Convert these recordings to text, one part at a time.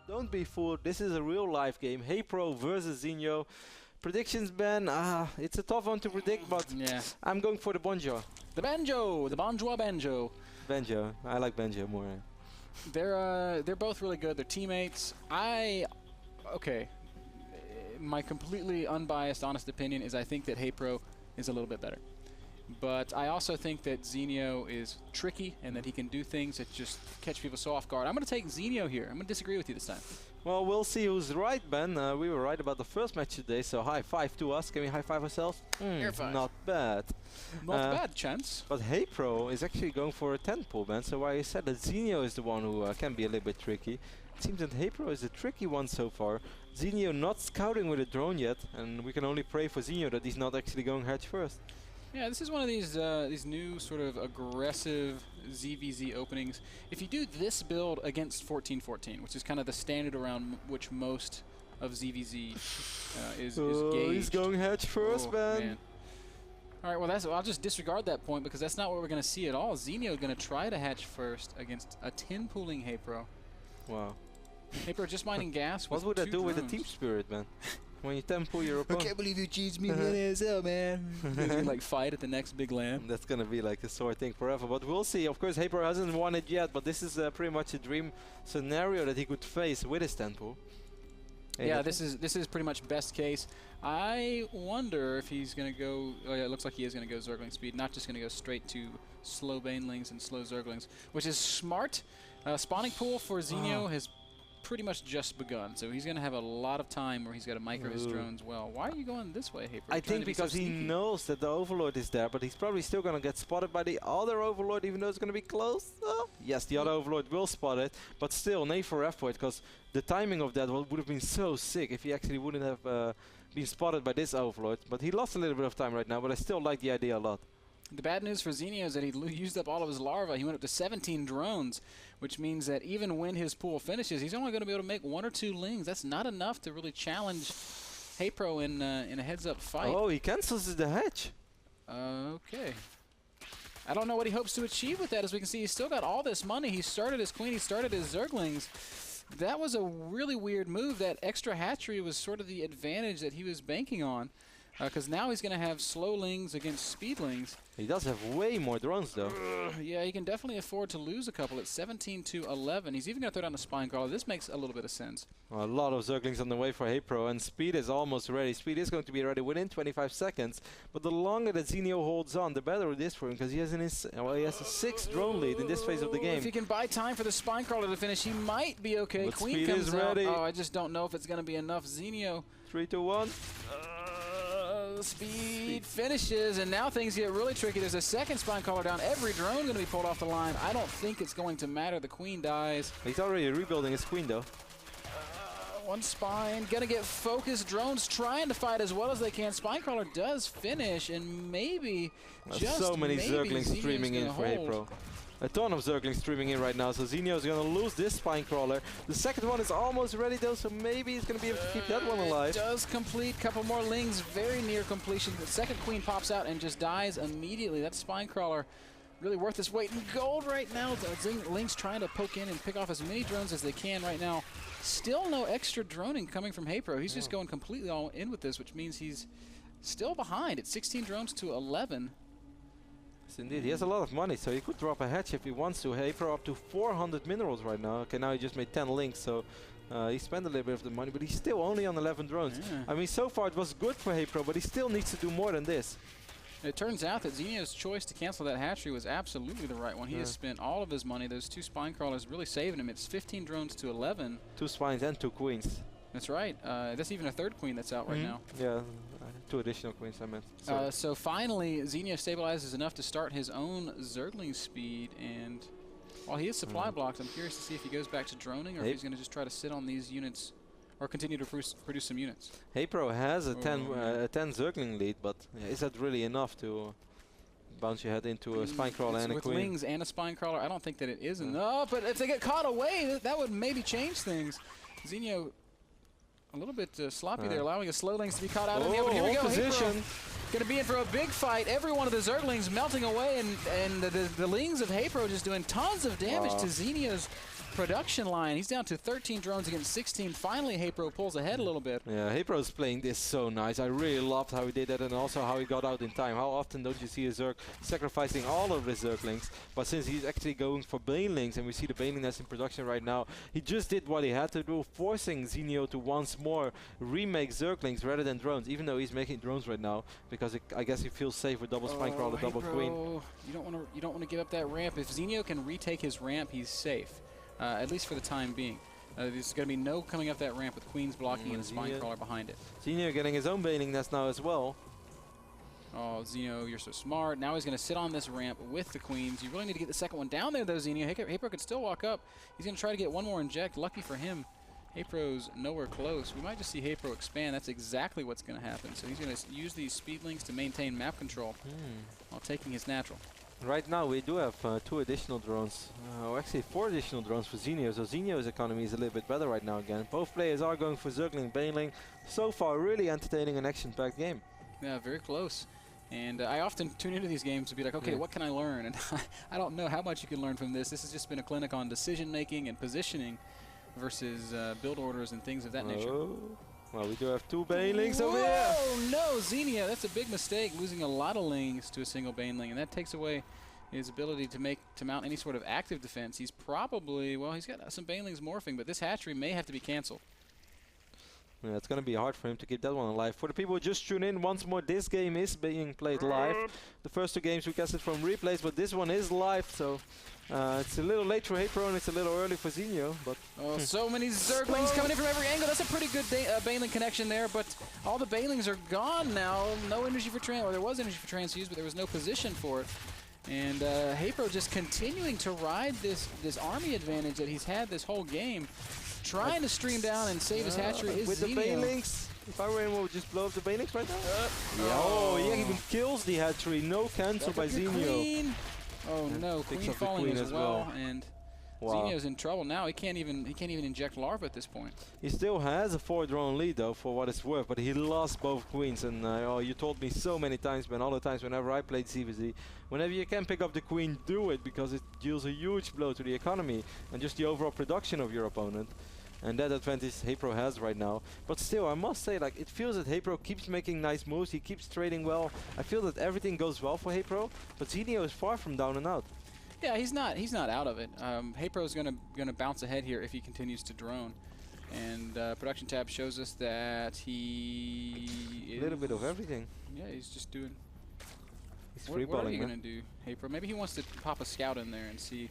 Don't be fooled. This is a real life game. HayprO versus Zenio. Predictions, Ben. It's a tough one to predict, but yeah, I'm going for the Bonjour. The Banjo, the Bonjour Banjo. Banjo. I like Banjo more. They're both really good. They're teammates. Okay. My completely unbiased, honest opinion is I think that HayprO is a little bit better. But I also think that Zenio is tricky and that he can do things that just catch people so off guard. I'm going to take Zenio here. I'm going to disagree with you this time. Well, we'll see who's right, Ben. We were right about the first match today, so high five to us. Can we high five ourselves? Air five. Not bad. Not bad, Chance. But HayprO is actually going for a 10 pull, Ben. So while you said that Zenio is the one who can be a little bit tricky, it seems that HayprO is the tricky one so far. Zenio not scouting with a drone yet, and we can only pray for Zenio that he's not actually going hedge first. Yeah, this is one of these new sort of aggressive ZVZ openings. If you do this build against 14-14, which is kind of the standard around which most of ZVZ is gauged. He's going hedge first, man. All right, well, I'll just disregard that point because that's not what we're going to see at all. Zenio is going to try to hatch first against a 10-pooling HayprO. Wow. HayprO just mining gas. What would that do with the team spirit, man? When you 10-pull your opponent. I can't believe you cheated me in NASL, man. Like fight at the next big LAN. That's going to be like a sore thing forever. But we'll see. Of course, HayprO hasn't won it yet, but this is pretty much a dream scenario that he could face with his 10-pull. Yeah, this is pretty much best case. I wonder if he's going to go... Oh, yeah, it looks like he is going to go Zergling speed, not just going to go straight to slow Banelings and slow Zerglings, which is smart. Spawning pool for Zenio has pretty much just begun, so he's going to have a lot of time where he's got to micro his drones well. Why are you going this way, HayprO? I think because he knows that the Overlord is there, but he's probably still going to get spotted by the other Overlord, even though it's going to be close. Yes, the other Overlord will spot it, but still, nay for F-Void, because the timing of that would have been so sick if he actually wouldn't have been spotted by this Overlord. But he lost a little bit of time right now, but I still like the idea a lot. The bad news for Zenio is that he used up all of his larvae. He went up to 17 drones, which means that even when his pool finishes, he's only going to be able to make 1 or 2 lings. That's not enough to really challenge HayprO in a heads-up fight. Oh, he cancels the hedge. Okay. I don't know what he hopes to achieve with that. As we can see, he's still got all this money. He started his queen. He started his Zerglings. That was a really weird move. That extra hatchery was sort of the advantage that he was banking on. Because now he's going to have slowlings against speedlings. He does have way more drones, though. Yeah, he can definitely afford to lose a couple. It's 17-11. He's even going to throw down the spine crawler. This makes a little bit of sense. Well, a lot of Zerglings on the way for HayprO, and speed is almost ready. Speed is going to be ready within 25 seconds. But the longer that Zenio holds on, the better it is for him, because he has he has a 6 drone lead in this phase of the game. If he can buy time for the spine crawler to finish, he might be okay. But Queen speed comes is out. ready. Oh, I just don't know if it's going to be enough. Zenio. 3, 2, 1. Speed finishes, and now things get really tricky. There's a second spine caller down. Every drone going to be pulled off the line. I don't think it's going to matter. The queen dies. He's already rebuilding his queen, though. One spine. Going to get focused. Drones trying to fight as well as they can. Spine crawler does finish, and maybe, just so many maybe, Zerglings streaming in for HayprO. A ton of Zerglings streaming in right now, so Zenio is going to lose this spine crawler. The second one is almost ready though, so maybe he's going to be able to keep that one alive. Does complete, couple more lings, very near completion. The second queen pops out and just dies immediately. That spine crawler really worth its weight in gold right now. The lings trying to poke in and pick off as many drones as they can right now. Still no extra droning coming from HayprO. He's just going completely all in with this, which means he's still behind at 16 drones to 11. Yes, indeed. He has a lot of money, so he could drop a hatch if he wants to. HayprO up to 400 minerals right now. Okay, now he just made 10 links, so he spent a little bit of the money, but he's still only on 11 drones. Yeah. I mean, so far it was good for HayprO, but he still needs to do more than this. It turns out that Zenio's choice to cancel that hatchery was absolutely the right one. He has spent all of his money. Those 2 spine crawlers really saving him. It's 15 drones to 11. 2 spines and 2 queens. That's right. That's even a 3rd queen that's out right now. Yeah, 2 additional queens, I meant. So finally, Zenio stabilizes enough to start his own Zergling speed. And while he is supply blocked, I'm curious to see if he goes back to droning or if he's going to just try to sit on these units or continue to produce some units. HayprO has a 10 Zergling lead, but is that really enough to bounce your head into a spine crawler and a queen? With wings and a spine crawler, I don't think that it is enough. But if they get caught away, that would maybe change things. Zenio a little bit sloppy there, allowing his slowlings to be caught out in the open. Here we go. Position. Going to be in for a big fight. Every one of the Zerglings melting away, and the lings of HayprO just doing tons of damage to Zenio's production line. He's down to 13 drones against 16. Finally, HayprO pulls ahead a little bit. Yeah, HayprO's playing this so nice. I really loved how he did that and also how he got out in time. How often don't you see a Zerg sacrificing all of his Zerglings? But since he's actually going for Banelings, and we see the Baneling that's in production right now, he just did what he had to do, forcing Zenio to once more remake Zerglings rather than drones, even though he's making drones right now, because I guess he feels safe with double Spine Crawler, double Queen. You don't want to give up that ramp. If Zenio can retake his ramp, he's safe, at least for the time being. There's going to be no coming up that ramp with Queens blocking and a Spine Crawler behind it. Zenio getting his own Baneling nest now as well. Oh, Zenio, you're so smart. Now he's going to sit on this ramp with the Queens. You really need to get the second one down there, though, Zenio. HayprO could still walk up. He's going to try to get one more inject. Lucky for him, HayprO's nowhere close. We might just see HayprO expand. That's exactly what's going to happen. So he's going to use these speedlings to maintain map control while taking his natural. Right now we do have 2 additional drones, actually 4 additional drones for Zenio, so Zenio's economy is a little bit better right now again. Both players are going for Zergling, Baneling. So far, really entertaining and action-packed game. Yeah, very close. And I often tune into these games to be like, okay, what can I learn? And I don't know how much you can learn from this. This has just been a clinic on decision-making and positioning versus build orders and things of that nature. Well, we do have 2 Banelings over here. Oh no, Zenio, that's a big mistake, losing a lot of lings to a single Baneling, and that takes away his ability to mount any sort of active defense. He's probably, well, he's got some Banelings morphing, but this hatchery may have to be canceled. Yeah, it's going to be hard for him to keep that one alive. For the people who just tune in, once more, this game is being played live. The first 2 games we casted from replays, but this one is live, so it's a little late for HayprO and it's a little early for Zenio. But so many Zerglings coming in from every angle. That's a pretty good Baneling connection there, but all the Banelings are gone now. No energy for trans, or there was energy for transfuse, but there was no position for it. And HayprO just continuing to ride this army advantage that he's had this whole game, trying to stream down and save his hatchery. With Zenio. the Banelings, if I were him, we'll just blow up the Banelings right now. Oh, he even kills the hatchery. No cancel by Zenio. Queen. Oh no, Queen falling as well, and Zenio's in trouble now. He can't even inject larva at this point. He still has a 4-drone lead though, for what it's worth, but he lost both Queens. And oh, you told me so many times, man, all the times whenever I played CVZ, whenever you can pick up the Queen, do it, because it deals a huge blow to the economy and just the overall production of your opponent. And that advantage HayprO has right now. But still, I must say, like, it feels that HayprO keeps making nice moves. He keeps trading well. I feel that everything goes well for HayprO, but Zenio is far from down and out. Yeah, he's not out of it. HayprO's gonna bounce ahead here if he continues to drone. And production tab shows us that he A little bit of everything. Yeah, he's just doing. He's What are you gonna do, HayprO? Maybe he wants to pop a scout in there and see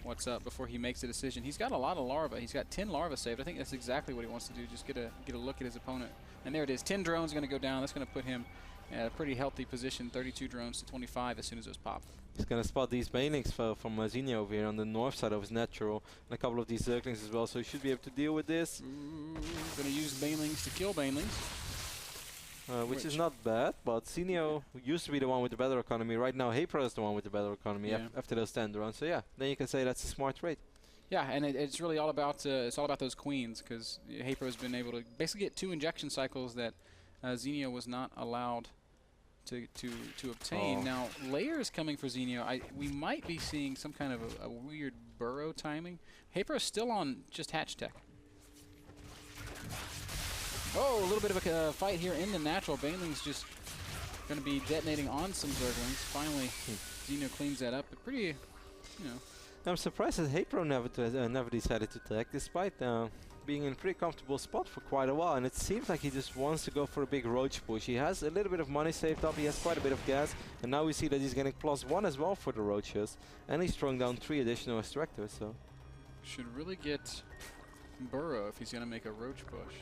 what's up before he makes a decision. He's got a lot of larvae. He's got 10 larvae saved. I think that's exactly what he wants to do. Just get a look at his opponent. And there it is. 10 drones going to go down. That's going to put him at a pretty healthy position. 32 drones to 25 as soon as those pop. He's going to spot these Banelings from Zenio over here on the north side of his natural, and a couple of these Zerglings as well. So he should be able to deal with this. Going to use Banelings to kill Banelings. Which is not bad, but Zenio used to be the one with the better economy. Right now, HayprO is the one with the better economy after those 10 drones. So yeah, then you can say that's a smart trade. Yeah, and it's really all about those Queens, because HayprO has been able to basically get 2 injection cycles that Zenio was not allowed to obtain. Now, layers coming for Zenio. We might be seeing some kind of a weird burrow timing. HayprO is still on just hatch tech. Oh, a little bit of a fight here in the natural. Baneling's just going to be detonating on some Zerglings. Finally, Zenio cleans that up. But pretty, I'm surprised that HayprO never decided to tech, despite being in a pretty comfortable spot for quite a while. And it seems like he just wants to go for a big roach push. He has a little bit of money saved up. He has quite a bit of gas. And now we see that he's getting +1 as well for the roaches. And he's throwing down 3 additional extractors. So should really get burrow if he's going to make a roach push.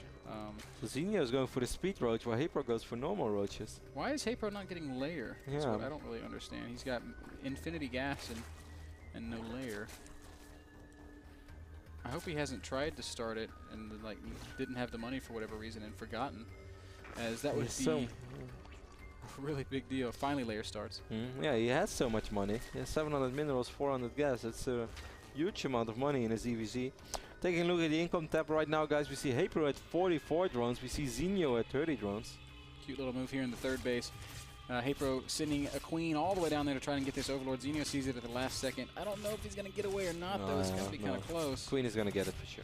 So Zenio is going for the speed roach, while HayprO goes for normal roaches. Why is HayprO not getting layer? That's what I don't really understand. He's got infinity gas and no layer. I hope he hasn't tried to start it and didn't have the money for whatever reason and forgotten, as that would be a really big deal. Finally, layer starts. Yeah, he has so much money. He has 700 minerals, 400 gas. That's a huge amount of money in his EVZ. Taking a look at the income tab right now, guys, we see HayprO at 44 drones. We see Zenio at 30 drones. Cute little move here in the third base. HayprO sending a queen all the way down there to try and get this Overlord. Zenio sees it at the last second. I don't know if he's going to get away or not, though. It's going to be kind of close. Queen is going to get it for sure.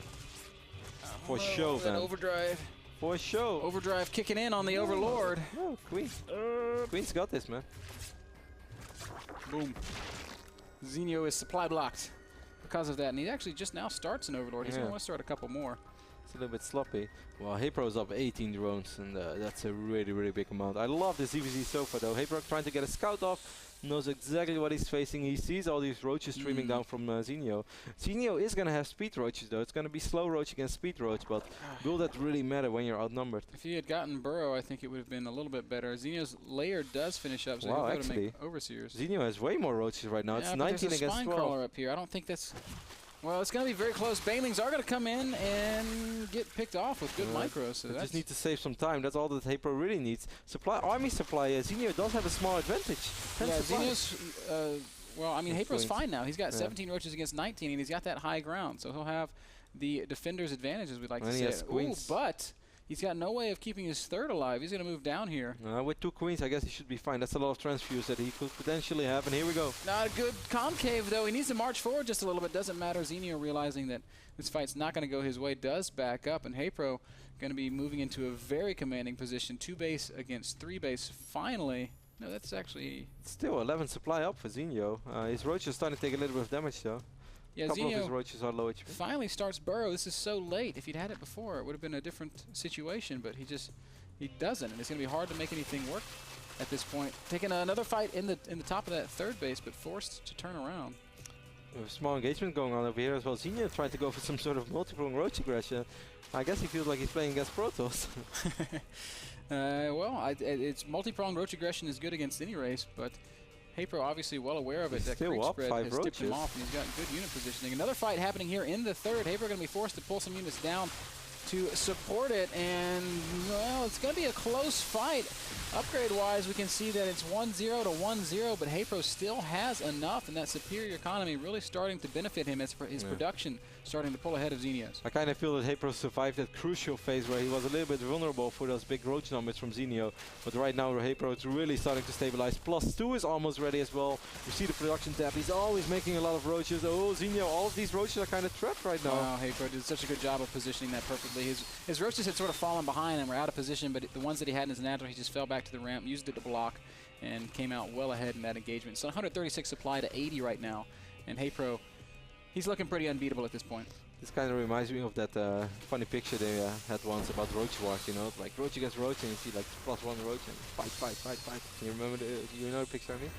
For sure, man. Overdrive. For sure. Overdrive kicking in on the Overlord. No, Queen. Queen's got this, man. Boom. Zenio is supply blocked because of that, and he actually just now starts an Overlord. He's going to want to start a couple more. It's a little bit sloppy. Well, HayprO's up 18 drones, and that's a really, really big amount. I love the ZVZ so far, though. HayprO trying to get a scout off, knows exactly what he's facing. He sees all these roaches streaming down from Zenio. Zenio is going to have speed roaches, though. It's going to be slow roach against speed roach, but will that really matter when you're outnumbered? If he had gotten burrow, I think it would have been a little bit better. Zenio's lair does finish up, so wow, he'll go to make overseers. Zenio has way more roaches right now. Yeah, it's 19 against 12. Spine crawler up here. I don't think that's... Well, it's going to be very close. Banelings are going to come in and get picked off with good micros. So they just need to save some time. That's all that HayprO really needs. Supply, army supply. Zenio does have a small advantage. Yeah, Zenio's... well, I mean, HayprO's fine now. He's got 17 roaches against 19, and he's got that high ground. So he'll have the defender's advantage, as we'd like to say. Ooh, but he's got no way of keeping his third alive. He's going to move down here. With 2 queens, I guess he should be fine. That's a lot of transfuse that he could potentially have, and here we go. Not a good concave, though. He needs to march forward just a little bit. Doesn't matter. Zenio, realizing that this fight's not going to go his way, does back up, and HayprO going to be moving into a very commanding position. 2 base against 3 base. Finally. No, that's actually... Still 11 supply up for Zenio. His roach is starting to take a little bit of damage, though. Yeah, couple Zenio of his roaches are low HP. finally starts burrow. This is so late. If he'd had it before, it would have been a different situation, but he doesn't, and it's going to be hard to make anything work at this point. Taking another fight in the top of that third base, but forced to turn around. A small engagement going on over here as well. Zenio trying to go for some sort of multi-prong roach aggression. I guess he feels like he's playing against Protoss. Well, it's multi-pronged roach aggression is good against any race, but HayprO obviously well aware of it. That creep spread has tipped him off, and he's got good unit positioning. Another fight happening here in the third. HayprO going to be forced to pull some units down to support it, and well, it's going to be a close fight. Upgrade-wise, we can see that it's 1-0 to 1-0, but HayprO still has enough, and that superior economy really starting to benefit him as his production starting to pull ahead of Zenio's. I kind of feel that HayprO survived that crucial phase where he was a little bit vulnerable for those big roach numbers from Zenio, but right now HayprO is really starting to stabilize. +2 is almost ready as well. You see the production tab. He's always making a lot of roaches. Oh, Zenio, all of these roaches are kind of trapped right now. Wow, HayprO did such a good job of positioning that perfectly. His roaches had sort of fallen behind and were out of position, but the ones that he had in his natural, he just fell back to the ramp, used it to block, and came out well ahead in that engagement. So 136 supply to 80 right now, and HayprO, he's looking pretty unbeatable at this point. This kind of reminds me of that funny picture they had once about roach wars, you know, like roach against roach, and you see like +1 roach and fight. You remember you know the picture I mean?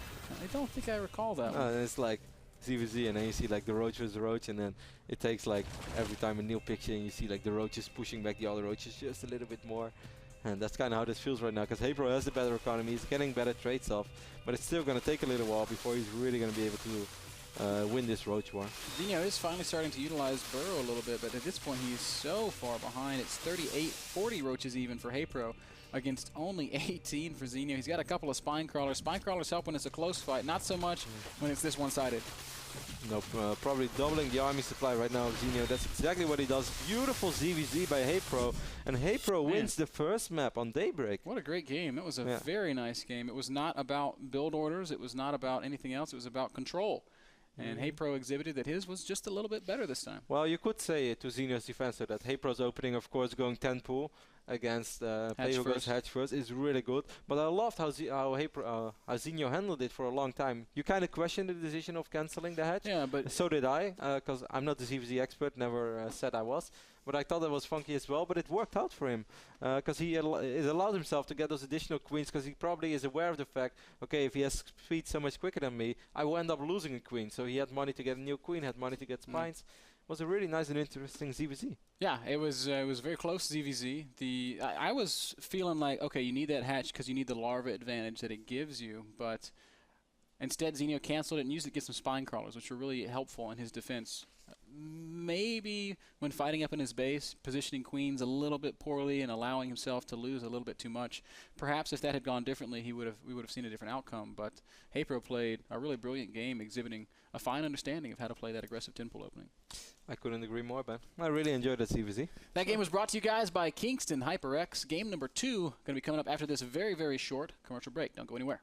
I don't think I recall that one. And it's like ZVZ, and then you see like the roach versus the roach, and then it takes like every time a new picture, and you see like the roaches pushing back the other roaches just a little bit more. And that's kind of how this feels right now, because HayprO has the better economy, he's getting better trades off, but it's still going to take a little while before he's really going to be able to win this roach war. Zenio is finally starting to utilize burrow a little bit, but at this point he's so far behind. It's 40 roaches even for HayprO against only 18 for Zenio. He's got a couple of spine crawlers. Spine crawlers help when it's a close fight, not so much when it's this one-sided. Nope, probably doubling the army supply right now of Zenio. That's exactly what he does. Beautiful ZVZ by HayprO, and HayprO wins the first map on Daybreak. What a great game. That was a very nice game. It was not about build orders. It was not about anything else. It was about control. And HayprO exhibited that his was just a little bit better this time. Well, you could say to Zenio's defense that HayprO's opening, of course, going 10 pool against play who goes hedge first is really good. But I loved how Zenio handled it for a long time. You kind of questioned the decision of canceling the hedge. Yeah, but so did I, because I'm not the ZVZ expert, never said I was. But I thought that was funky as well, but it worked out for him, because it allowed himself to get those additional queens, because he probably is aware of the fact, okay, if he has speed so much quicker than me, I will end up losing a queen. So he had money to get a new queen, had money to get spines. It was a really nice and interesting ZVZ. Yeah, it was very close ZVZ. I was feeling like, okay, you need that hatch because you need the larva advantage that it gives you, but instead Zenio canceled it and used it to get some spine crawlers, which were really helpful in his defense. maybe when fighting up in his base, positioning queens a little bit poorly and allowing himself to lose a little bit too much. Perhaps if that had gone differently, we would have seen a different outcome. But HayprO played a really brilliant game, exhibiting a fine understanding of how to play that aggressive 10-pool opening. I couldn't agree more, Ben. I really enjoyed that CVC. That game was brought to you guys by Kingston HyprX. Game number 2 going to be coming up after this very, very short commercial break. Don't go anywhere.